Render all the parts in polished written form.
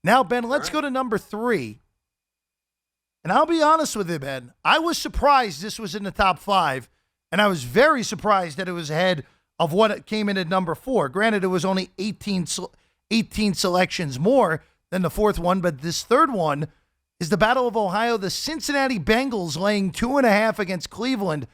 Now, Ben, let's go to number 3. And I'll be honest with you, Ben. I was surprised this was in the top 5, and I was very surprised that it was ahead of what it came in at number 4. Granted, it was only 18 selections more than the fourth one, but this third one is the Battle of Ohio. The Cincinnati Bengals laying 2.5 against Cleveland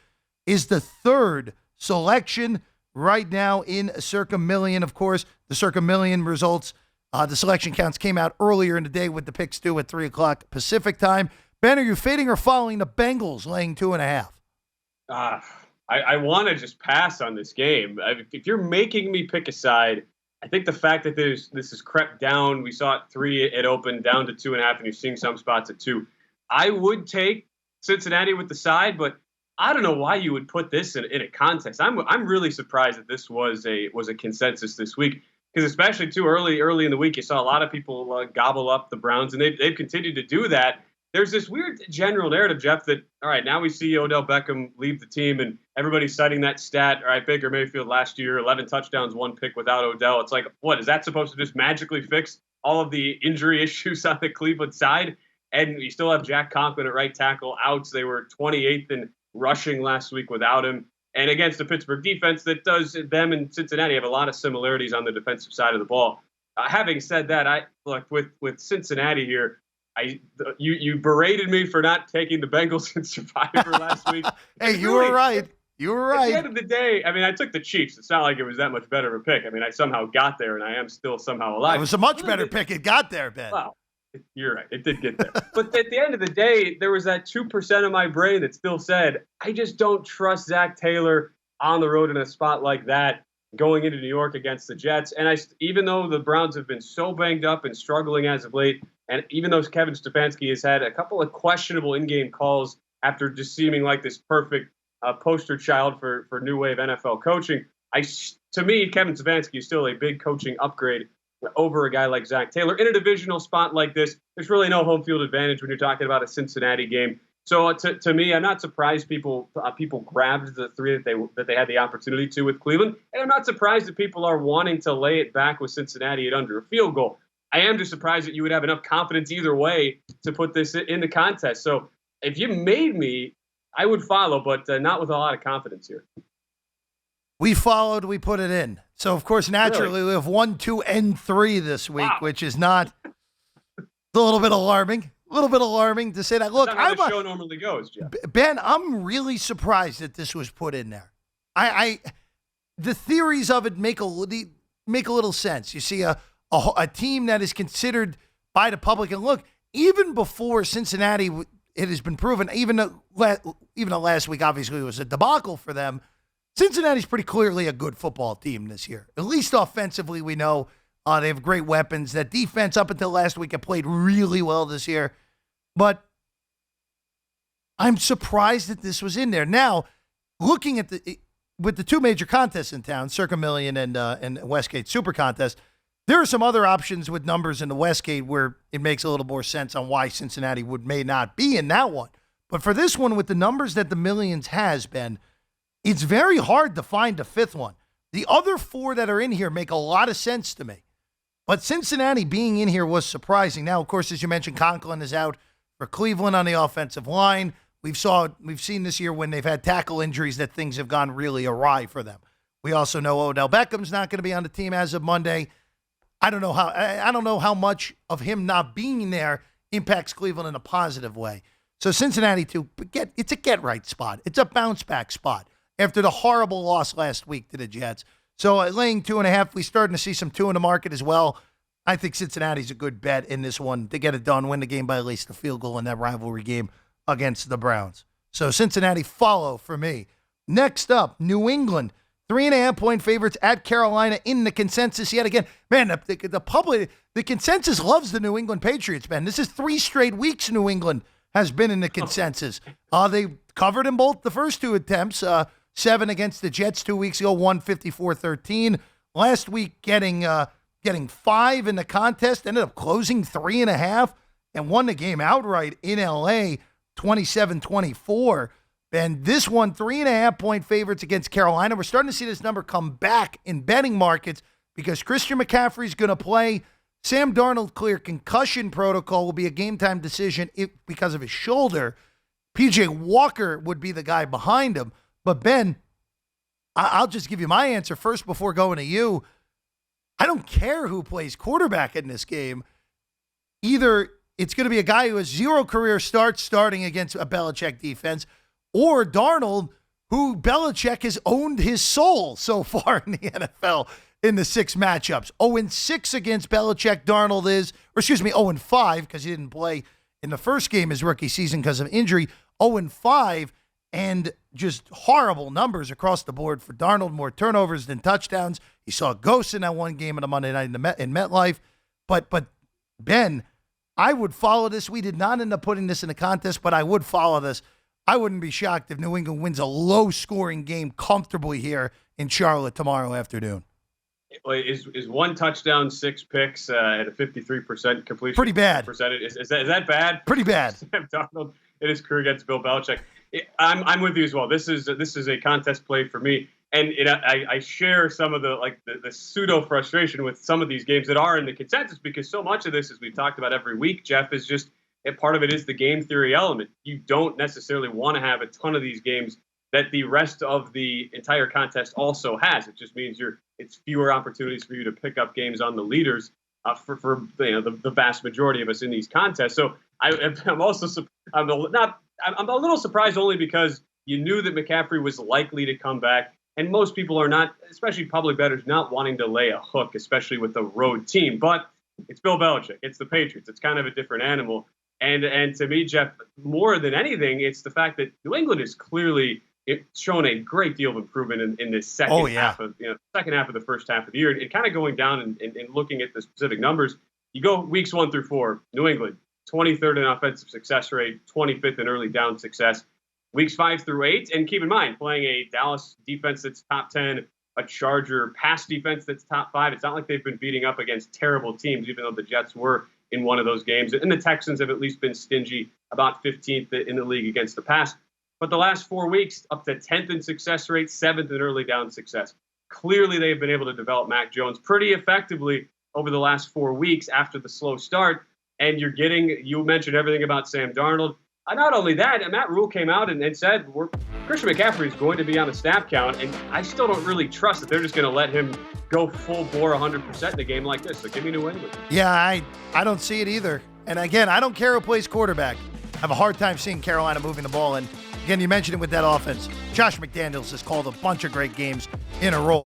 is the third selection right now in Circa Million. Of course, the Circa Million results, the selection counts came out earlier in the day with the picks due at 3 o'clock Pacific time. Ben, are you fading or following the Bengals laying 2.5? I want to just pass on this game. If you're making me pick a side, I think the fact that this has crept down, we saw it 3, it opened down to 2.5, and you're seeing some spots at 2. I would take Cincinnati with the side, but I don't know why you would put this in a contest. I'm really surprised that this was a consensus this week, because especially too early in the week, you saw a lot of people gobble up the Browns, and they've continued to do that. There's this weird general narrative, Jeff, that, all right, now we see Odell Beckham leave the team and everybody's citing that stat. All right, Baker Mayfield last year, 11 touchdowns, 1 pick without Odell. It's like, what, is that supposed to just magically fix all of the injury issues on the Cleveland side? And you still have Jack Conklin at right tackle out. They were 28th in rushing last week without him. And against the Pittsburgh defense that does, them and Cincinnati have a lot of similarities on the defensive side of the ball. Having said that, look, with Cincinnati here, you berated me for not taking the Bengals in Survivor last week. Hey, you were right. You were right. At the end of the day, I mean, I took the Chiefs. It's not like it was that much better of a pick. I mean, I somehow got there, and I am still somehow alive. It was a much better pick. It got there, Ben. Wow. You're right. It did get there. But at the end of the day, there was that 2% of my brain that still said, I just don't trust Zach Taylor on the road in a spot like that going into New York against the Jets. And even though the Browns have been so banged up and struggling as of late, and even though Kevin Stefanski has had a couple of questionable in-game calls after just seeming like this perfect poster child for new wave NFL coaching, to me, Kevin Stefanski is still a big coaching upgrade over a guy like Zach Taylor. In a divisional spot like this, there's really no home field advantage when you're talking about a Cincinnati game. So to me, I'm not surprised people grabbed the 3 that they had the opportunity to with Cleveland, and I'm not surprised that people are wanting to lay it back with Cincinnati at under a field goal. I am just surprised that you would have enough confidence either way to put this in the contest. So if you made me, I would follow, but not with a lot of confidence here. We followed, we put it in. So, of course, naturally, we have 1, 2, and 3 this week, which is not a little bit alarming. A little bit alarming to say that. Look, that's not how the show normally goes, Jeff. Ben, I'm really surprised that this was put in there. The theories of it make a little sense. You see a team that is considered by the public, and look, even before Cincinnati, it has been proven, even though last week obviously was a debacle for them, Cincinnati's pretty clearly a good football team this year. At least offensively, we know they have great weapons. That defense up until last week had played really well this year. But I'm surprised that this was in there. Now, looking at with the 2 major contests in town, Circa Million and Westgate Super Contest, there are some other options with numbers in the Westgate where it makes a little more sense on why Cincinnati may not be in that one. But for this one, with the numbers that the Millions has, Ben, it's very hard to find a 5th one. The other 4 that are in here make a lot of sense to me. But Cincinnati being in here was surprising. Now, of course, as you mentioned, Conklin is out for Cleveland on the offensive line. We've seen this year when they've had tackle injuries that things have gone really awry for them. We also know Odell Beckham's not going to be on the team as of Monday. I don't know how much of him not being there impacts Cleveland in a positive way. So Cincinnati it's a get right spot. It's a bounce back spot after the horrible loss last week to the Jets. So laying 2.5, we're starting to see some 2 in the market as well. I think Cincinnati's a good bet in this one to get it done, win the game by at least a field goal in that rivalry game against the Browns. So Cincinnati follow for me. Next up, New England, 3.5-point favorites at Carolina in the consensus yet again. Man, the consensus loves the New England Patriots, man. This is 3 straight weeks New England has been in the consensus. They covered in both the first 2 attempts, 7 against the Jets 2 weeks ago, 154-13. Last week getting 5 in the contest, ended up closing 3.5 and won the game outright in L.A., 27-24. And this one, 3.5-point favorites against Carolina. We're starting to see this number come back in betting markets because Christian McCaffrey's going to play. Sam Darnold clear concussion protocol will be a game-time decision because of his shoulder. P.J. Walker would be the guy behind him. But, Ben, I'll just give you my answer first before going to you. I don't care who plays quarterback in this game. Either it's going to be a guy who has 0 career starts starting against a Belichick defense, or Darnold, who Belichick has owned his soul so far in the NFL in the 6 matchups. 0-6 against Belichick, Darnold is, or excuse me, 0-5 because he didn't play in the first game his rookie season because of injury. 0-5 and just horrible numbers across the board for Darnold, more turnovers than touchdowns. He saw ghosts in that one game on a Monday night in MetLife. But Ben, I would follow this. We did not end up putting this in a contest, but I would follow this. I wouldn't be shocked if New England wins a low-scoring game comfortably here in Charlotte tomorrow afternoon. Is 1 touchdown, 6 picks at a 53% completion? Pretty bad. Percentage. Is that bad? Pretty bad. Sam Darnold in his career against Bill Belichick. I'm with you as well. This is a contest play for me, and I share some of the pseudo frustration with some of these games that are in the consensus, because so much of this, as we've talked about every week, Jeff, is just part of it is the game theory element. You don't necessarily want to have a ton of these games that the rest of the entire contest also has. It just means it's fewer opportunities for you to pick up games on the leaders for the vast majority of us in these contests. So I'm a little surprised only because you knew that McCaffrey was likely to come back, and most people are not, especially public bettors, not wanting to lay a hook, especially with a road team. But it's Bill Belichick. It's the Patriots. It's kind of a different animal. And to me, Jeff, more than anything, it's the fact that New England is clearly shown a great deal of improvement in this second half of the first half of the year. And kind of going down and looking at the specific numbers, you go weeks 1 through 4, New England, 23rd in offensive success rate, 25th in early down success. Weeks 5 through 8, and keep in mind, playing a Dallas defense that's top 10, a Charger pass defense that's top 5. It's not like they've been beating up against terrible teams, even though the Jets were in one of those games. And the Texans have at least been stingy, about 15th in the league against the pass. But the last 4 weeks, up to 10th in success rate, 7th in early down success. Clearly, they've been able to develop Mac Jones pretty effectively over the last 4 weeks after the slow start. And you mentioned everything about Sam Darnold. Not only that, Matt Rule came out and said Christian McCaffrey is going to be on the snap count, and I still don't really trust that they're just going to let him go full bore 100% in a game like this. So give me New England. Yeah, I don't see it either. And again, I don't care who plays quarterback. I have a hard time seeing Carolina moving the ball. And again, you mentioned it with that offense. Josh McDaniels has called a bunch of great games in a row.